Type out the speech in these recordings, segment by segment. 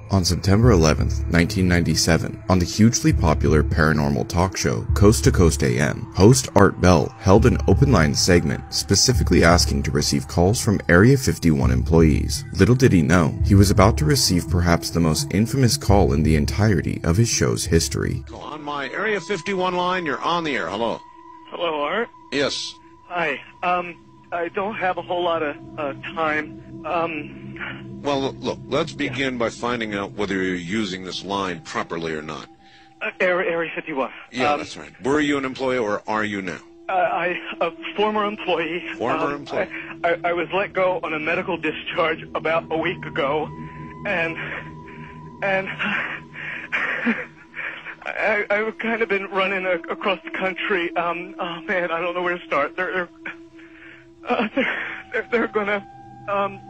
On September 11th, 1997, on the hugely popular paranormal talk show Coast to Coast AM, host Art Bell held an open-line segment specifically asking to receive calls from Area 51 employees. Little did he know, he was about to receive perhaps the most infamous call in the entirety of his show's history. On my Area 51 line, you're on the air. Hello. Hello, Art. Yes. Hi. I don't have a whole lot of time. Well, look, let's begin by finding out whether you're using this line properly or not. Area 51. Yeah, that's right. Were you an employee or are you now? A former employee. Former employee. I was let go on a medical discharge about a week ago, and I've kind of been running across the country. Oh man, I don't know where to start. They're gonna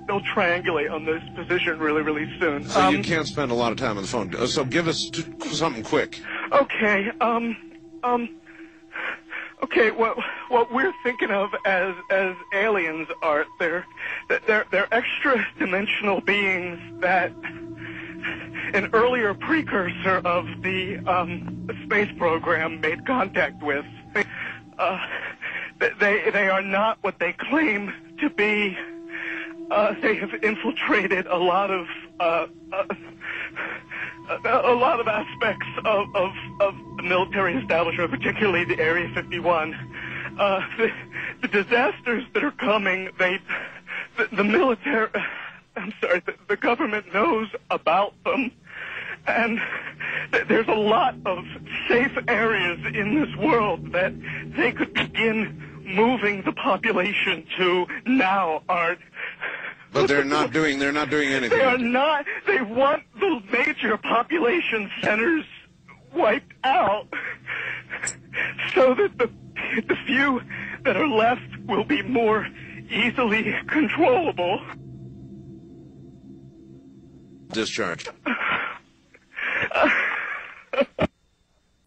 they'll triangulate on this position really soon. So you can't spend a lot of time on the phone. So give us something quick. Okay. Okay. What we're thinking of as aliens are they're extra-dimensional beings that an earlier precursor of the space program made contact with. They are not what they claim to be. They have infiltrated a lot of aspects of the military establishment, particularly the Area 51. The disasters that are coming, the military, the government knows about them, and there's a lot of safe areas in this world that they could begin moving the population to now, Art. But they're not doing anything. They are not. They want the major population centers wiped out so that the few that are left will be more easily controllable. Discharge.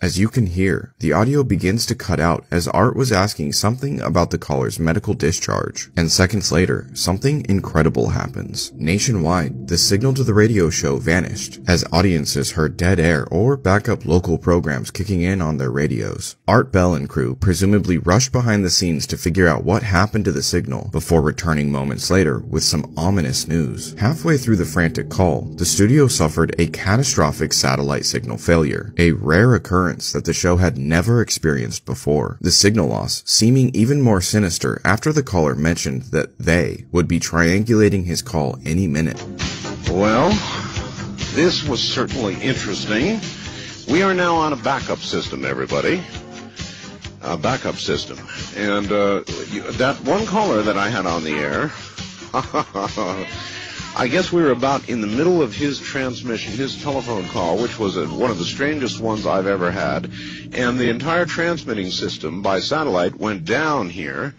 As you can hear, the audio begins to cut out as Art was asking something about the caller's medical discharge, and seconds later, something incredible happens. Nationwide, the signal to the radio show vanished, as audiences heard dead air or backup local programs kicking in on their radios. Art Bell and crew presumably rushed behind the scenes to figure out what happened to the signal, before returning moments later with some ominous news. Halfway through the frantic call, the studio suffered a catastrophic satellite signal failure, a rare occurrence that the show had never experienced before, the signal loss seeming even more sinister after the caller mentioned that they would be triangulating his call any minute. Well, this was certainly interesting. We are now on a backup system, everybody. A backup system. And that one caller that I had on the air, I guess we were about in the middle of his transmission, his telephone call, which was one of the strangest ones I've ever had, and the entire transmitting system by satellite went down here,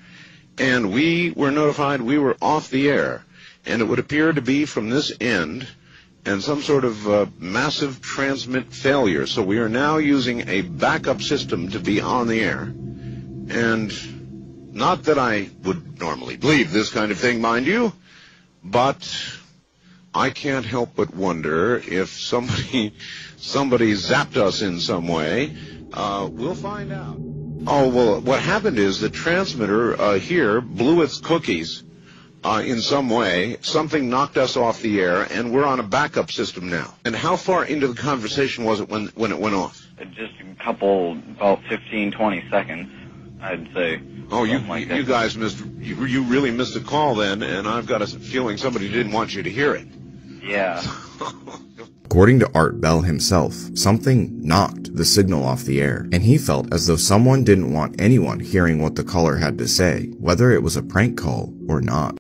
and we were notified we were off the air, and it would appear to be from this end, and some sort of massive transmit failure, so we are now using a backup system to be on the air. And not that I would normally believe this kind of thing, mind you, but I can't help but wonder if somebody zapped us in some way. We'll find out. Oh, well, what happened is the transmitter here blew its cookies in some way. Something knocked us off the air, and we're on a backup system now. And how far into the conversation was it when it went off? Just a couple, about 15, 20 seconds, I'd say. Oh, you guys you really missed a call then, and I've got a feeling somebody didn't want you to hear it. Yeah. According to Art Bell himself, something knocked the signal off the air, and he felt as though someone didn't want anyone hearing what the caller had to say, whether it was a prank call or not.